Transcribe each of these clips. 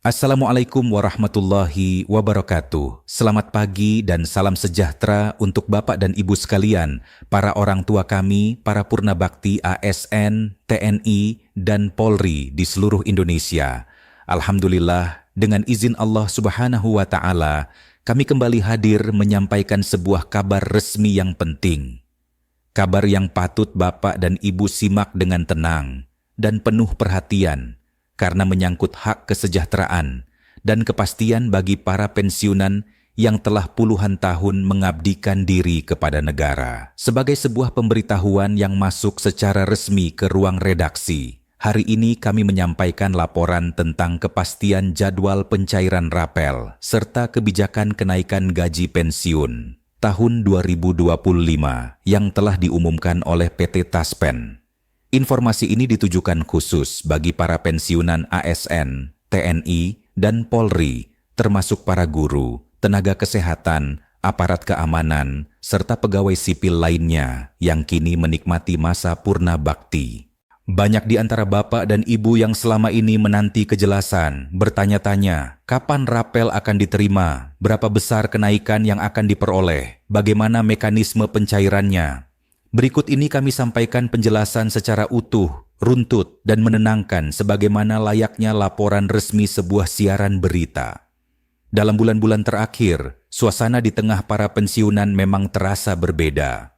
Assalamualaikum warahmatullahi wabarakatuh. Selamat pagi dan salam sejahtera untuk Bapak dan Ibu sekalian, para orang tua kami, para purna bakti ASN, TNI, dan Polri di seluruh Indonesia. Alhamdulillah, dengan izin Allah Subhanahu wa Ta'ala, kami kembali hadir menyampaikan sebuah kabar resmi yang penting. Kabar yang patut Bapak dan Ibu simak dengan tenang dan penuh perhatian, karena menyangkut hak kesejahteraan dan kepastian bagi para pensiunan yang telah puluhan tahun mengabdikan diri kepada negara. Sebagai sebuah pemberitahuan yang masuk secara resmi ke ruang redaksi, hari ini kami menyampaikan laporan tentang kepastian jadwal pencairan rapel serta kebijakan kenaikan gaji pensiun tahun 2025 yang telah diumumkan oleh PT Taspen. Informasi ini ditujukan khusus bagi para pensiunan ASN, TNI, dan Polri, termasuk para guru, tenaga kesehatan, aparat keamanan, serta pegawai sipil lainnya yang kini menikmati masa purna bakti. Banyak di antara Bapak dan Ibu yang selama ini menanti kejelasan, bertanya-tanya, kapan rapel akan diterima, berapa besar kenaikan yang akan diperoleh, bagaimana mekanisme pencairannya. Berikut ini kami sampaikan penjelasan secara utuh, runtut, dan menenangkan sebagaimana layaknya laporan resmi sebuah siaran berita. Dalam bulan-bulan terakhir, suasana di tengah para pensiunan memang terasa berbeda.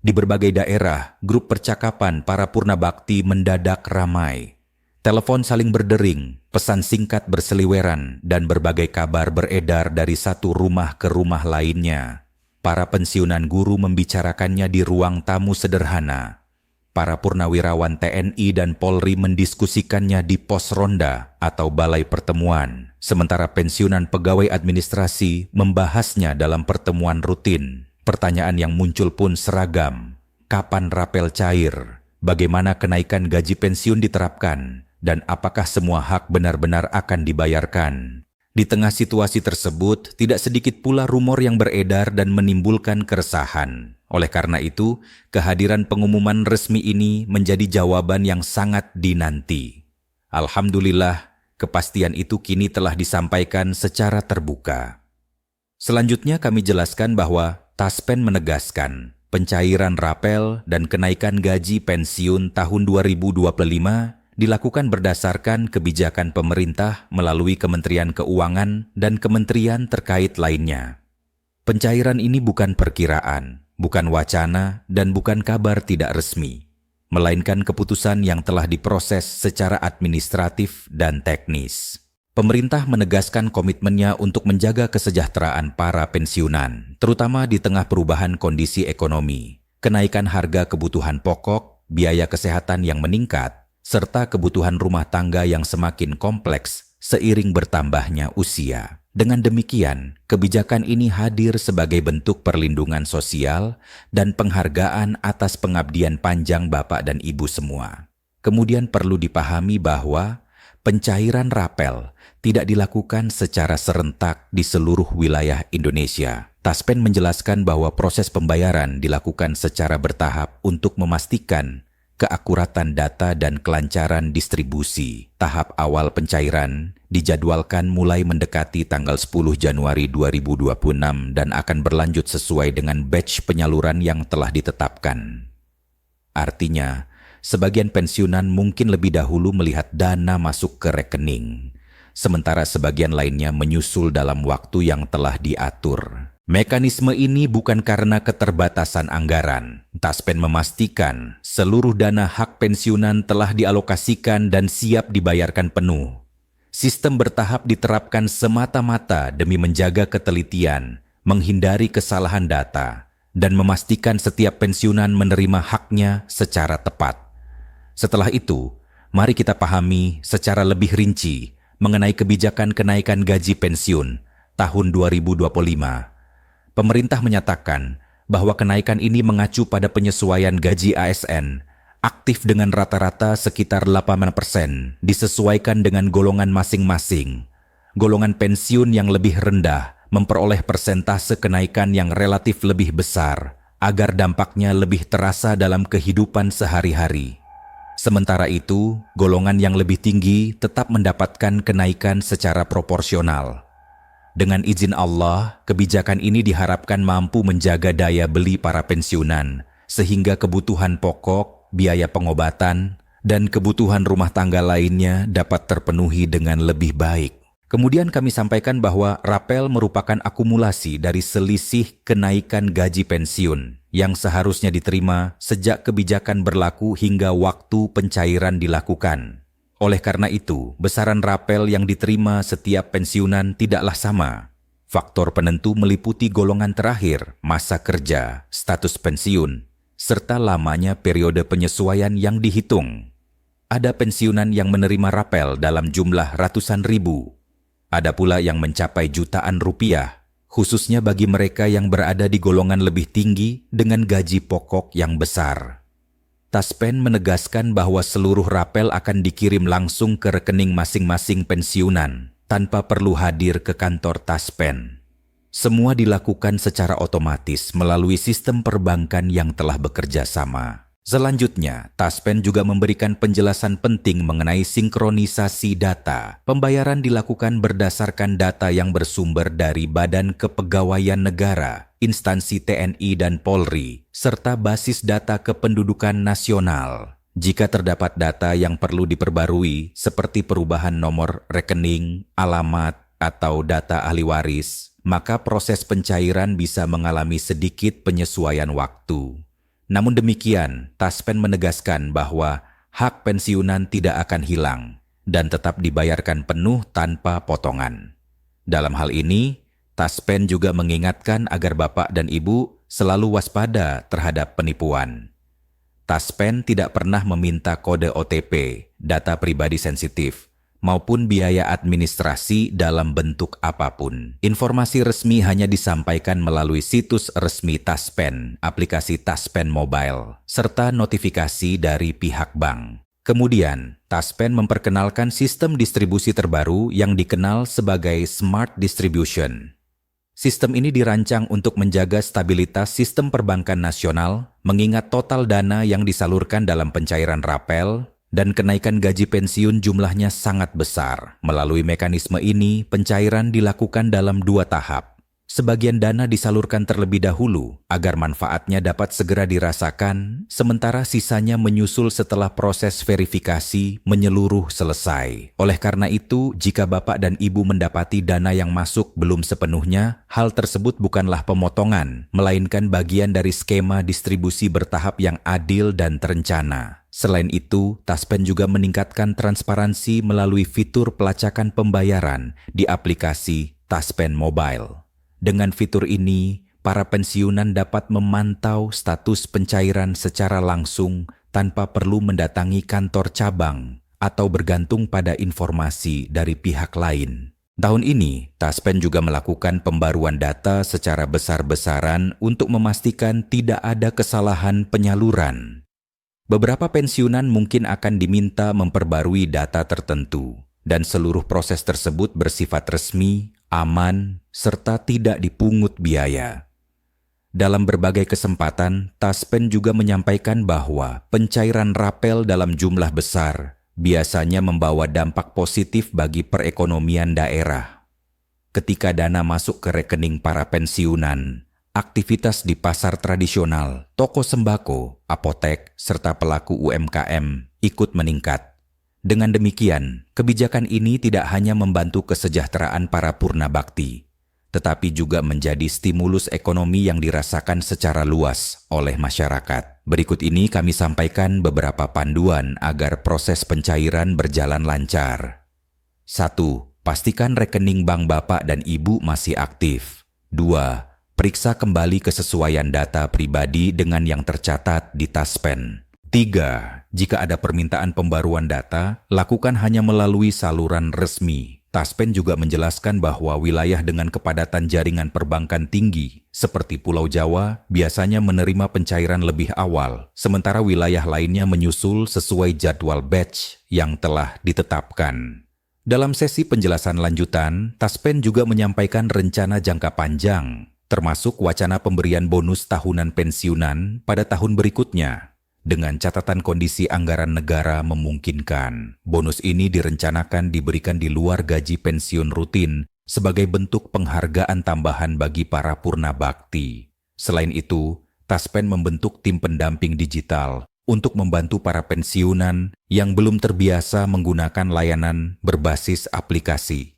Di berbagai daerah, grup percakapan para purna bakti mendadak ramai. Telepon saling berdering, pesan singkat berseliweran, dan berbagai kabar beredar dari satu rumah ke rumah lainnya. Para pensiunan guru membicarakannya di ruang tamu sederhana. Para purnawirawan TNI dan Polri mendiskusikannya di pos ronda atau balai pertemuan. Sementara pensiunan pegawai administrasi membahasnya dalam pertemuan rutin. Pertanyaan yang muncul pun seragam. Kapan rapel cair? Bagaimana kenaikan gaji pensiun diterapkan? Dan apakah semua hak benar-benar akan dibayarkan? Di tengah situasi tersebut, tidak sedikit pula rumor yang beredar dan menimbulkan keresahan. Oleh karena itu, kehadiran pengumuman resmi ini menjadi jawaban yang sangat dinanti. Alhamdulillah, kepastian itu kini telah disampaikan secara terbuka. Selanjutnya kami jelaskan bahwa Taspen menegaskan pencairan rapel dan kenaikan gaji pensiun tahun 2025 dilakukan berdasarkan kebijakan pemerintah melalui Kementerian Keuangan dan kementerian terkait lainnya. Pencairan ini bukan perkiraan, bukan wacana, dan bukan kabar tidak resmi, melainkan keputusan yang telah diproses secara administratif dan teknis. Pemerintah menegaskan komitmennya untuk menjaga kesejahteraan para pensiunan, terutama di tengah perubahan kondisi ekonomi, kenaikan harga kebutuhan pokok, biaya kesehatan yang meningkat, serta kebutuhan rumah tangga yang semakin kompleks seiring bertambahnya usia. Dengan demikian, kebijakan ini hadir sebagai bentuk perlindungan sosial dan penghargaan atas pengabdian panjang Bapak dan Ibu semua. Kemudian perlu dipahami bahwa pencairan rapel tidak dilakukan secara serentak di seluruh wilayah Indonesia. Taspen menjelaskan bahwa proses pembayaran dilakukan secara bertahap untuk memastikan keakuratan data dan kelancaran distribusi. Tahap awal pencairan dijadwalkan mulai mendekati tanggal 10 Januari 2026 dan akan berlanjut sesuai dengan batch penyaluran yang telah ditetapkan. Artinya, sebagian pensiunan mungkin lebih dahulu melihat dana masuk ke rekening, sementara sebagian lainnya menyusul dalam waktu yang telah diatur. Mekanisme ini bukan karena keterbatasan anggaran. Taspen memastikan seluruh dana hak pensiunan telah dialokasikan dan siap dibayarkan penuh. Sistem bertahap diterapkan semata-mata demi menjaga ketelitian, menghindari kesalahan data, dan memastikan setiap pensiunan menerima haknya secara tepat. Setelah itu, mari kita pahami secara lebih rinci mengenai kebijakan kenaikan gaji pensiun tahun 2025. Pemerintah menyatakan bahwa kenaikan ini mengacu pada penyesuaian gaji ASN, aktif dengan rata-rata sekitar 8%, disesuaikan dengan golongan masing-masing. Golongan pensiun yang lebih rendah memperoleh persentase kenaikan yang relatif lebih besar, agar dampaknya lebih terasa dalam kehidupan sehari-hari. Sementara itu, golongan yang lebih tinggi tetap mendapatkan kenaikan secara proporsional. Dengan izin Allah, kebijakan ini diharapkan mampu menjaga daya beli para pensiunan, sehingga kebutuhan pokok, biaya pengobatan, dan kebutuhan rumah tangga lainnya dapat terpenuhi dengan lebih baik. Kemudian kami sampaikan bahwa rapel merupakan akumulasi dari selisih kenaikan gaji pensiun yang seharusnya diterima sejak kebijakan berlaku hingga waktu pencairan dilakukan. Oleh karena itu, besaran rapel yang diterima setiap pensiunan tidaklah sama. Faktor penentu meliputi golongan terakhir, masa kerja, status pensiun, serta lamanya periode penyesuaian yang dihitung. Ada pensiunan yang menerima rapel dalam jumlah ratusan ribu. Ada pula yang mencapai jutaan rupiah, khususnya bagi mereka yang berada di golongan lebih tinggi dengan gaji pokok yang besar. Taspen menegaskan bahwa seluruh rapel akan dikirim langsung ke rekening masing-masing pensiunan, tanpa perlu hadir ke kantor Taspen. Semua dilakukan secara otomatis melalui sistem perbankan yang telah bekerja sama. Selanjutnya, Taspen juga memberikan penjelasan penting mengenai sinkronisasi data. Pembayaran dilakukan berdasarkan data yang bersumber dari Badan Kepegawaian Negara, instansi TNI dan Polri, serta basis data kependudukan nasional. Jika terdapat data yang perlu diperbarui, seperti perubahan nomor rekening, alamat, atau data ahli waris, maka proses pencairan bisa mengalami sedikit penyesuaian waktu. Namun demikian, Taspen menegaskan bahwa hak pensiunan tidak akan hilang dan tetap dibayarkan penuh tanpa potongan. Dalam hal ini, Taspen juga mengingatkan agar Bapak dan Ibu selalu waspada terhadap penipuan. Taspen tidak pernah meminta kode OTP, data pribadi sensitif, maupun biaya administrasi dalam bentuk apapun. Informasi resmi hanya disampaikan melalui situs resmi Taspen, aplikasi Taspen Mobile, serta notifikasi dari pihak bank. Kemudian, Taspen memperkenalkan sistem distribusi terbaru yang dikenal sebagai Smart Distribution. Sistem ini dirancang untuk menjaga stabilitas sistem perbankan nasional, mengingat total dana yang disalurkan dalam pencairan rapel dan kenaikan gaji pensiun jumlahnya sangat besar. Melalui mekanisme ini, pencairan dilakukan dalam 2 tahap. Sebagian dana disalurkan terlebih dahulu agar manfaatnya dapat segera dirasakan, sementara sisanya menyusul setelah proses verifikasi menyeluruh selesai. Oleh karena itu, jika Bapak dan Ibu mendapati dana yang masuk belum sepenuhnya, hal tersebut bukanlah pemotongan, melainkan bagian dari skema distribusi bertahap yang adil dan terencana. Selain itu, Taspen juga meningkatkan transparansi melalui fitur pelacakan pembayaran di aplikasi Taspen Mobile. Dengan fitur ini, para pensiunan dapat memantau status pencairan secara langsung tanpa perlu mendatangi kantor cabang atau bergantung pada informasi dari pihak lain. Tahun ini, Taspen juga melakukan pembaruan data secara besar-besaran untuk memastikan tidak ada kesalahan penyaluran. Beberapa pensiunan mungkin akan diminta memperbarui data tertentu, dan seluruh proses tersebut bersifat resmi, aman, serta tidak dipungut biaya. Dalam berbagai kesempatan, Taspen juga menyampaikan bahwa pencairan rapel dalam jumlah besar biasanya membawa dampak positif bagi perekonomian daerah. Ketika dana masuk ke rekening para pensiunan, aktivitas di pasar tradisional, toko sembako, apotek, serta pelaku UMKM ikut meningkat. Dengan demikian, kebijakan ini tidak hanya membantu kesejahteraan para purna bakti, tetapi juga menjadi stimulus ekonomi yang dirasakan secara luas oleh masyarakat. Berikut ini kami sampaikan beberapa panduan agar proses pencairan berjalan lancar. 1. Pastikan rekening bank Bapak dan Ibu masih aktif. 2. Periksa kembali kesesuaian data pribadi dengan yang tercatat di Taspen. 3. Jika ada permintaan pembaruan data, lakukan hanya melalui saluran resmi. Taspen juga menjelaskan bahwa wilayah dengan kepadatan jaringan perbankan tinggi, seperti Pulau Jawa, biasanya menerima pencairan lebih awal, sementara wilayah lainnya menyusul sesuai jadwal batch yang telah ditetapkan. Dalam sesi penjelasan lanjutan, Taspen juga menyampaikan rencana jangka panjang, termasuk wacana pemberian bonus tahunan pensiunan pada tahun berikutnya. dengan catatan kondisi anggaran negara memungkinkan. Bonus ini direncanakan diberikan di luar gaji pensiun rutin sebagai bentuk penghargaan tambahan bagi para purna bakti. Selain itu, Taspen membentuk tim pendamping digital untuk membantu para pensiunan yang belum terbiasa menggunakan layanan berbasis aplikasi.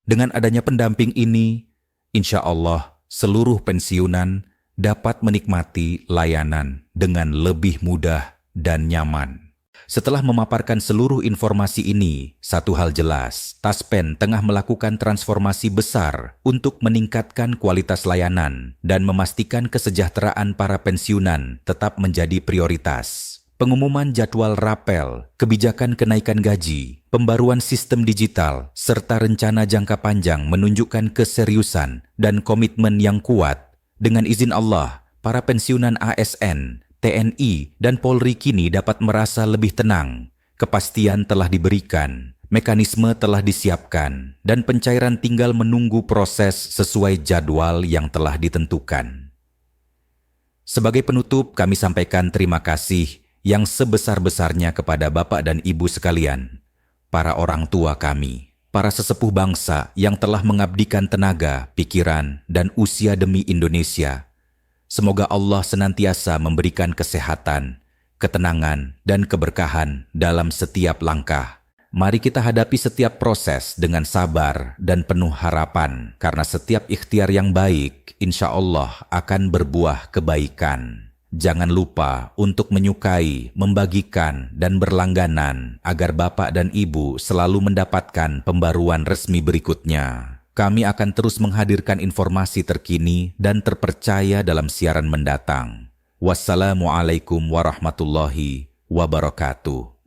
Dengan adanya pendamping ini, insya Allah seluruh pensiunan dapat menikmati layanan dengan lebih mudah dan nyaman. Setelah memaparkan seluruh informasi ini, satu hal jelas, Taspen tengah melakukan transformasi besar untuk meningkatkan kualitas layanan dan memastikan kesejahteraan para pensiunan tetap menjadi prioritas. Pengumuman jadwal rapel, kebijakan kenaikan gaji, pembaruan sistem digital, serta rencana jangka panjang menunjukkan keseriusan dan komitmen yang kuat. Dengan izin Allah, para pensiunan ASN, TNI, dan Polri kini dapat merasa lebih tenang. Kepastian telah diberikan, mekanisme telah disiapkan, dan pencairan tinggal menunggu proses sesuai jadwal yang telah ditentukan. Sebagai penutup, kami sampaikan terima kasih yang sebesar-besarnya kepada Bapak dan Ibu sekalian, para orang tua kami, para sesepuh bangsa yang telah mengabdikan tenaga, pikiran, dan usia demi Indonesia. Semoga Allah senantiasa memberikan kesehatan, ketenangan, dan keberkahan dalam setiap langkah. Mari kita hadapi setiap proses dengan sabar dan penuh harapan, karena setiap ikhtiar yang baik, insya Allah akan berbuah kebaikan. Jangan lupa untuk menyukai, membagikan, dan berlangganan agar Bapak dan Ibu selalu mendapatkan pembaruan resmi berikutnya. Kami akan terus menghadirkan informasi terkini dan terpercaya dalam siaran mendatang. Wassalamualaikum warahmatullahi wabarakatuh.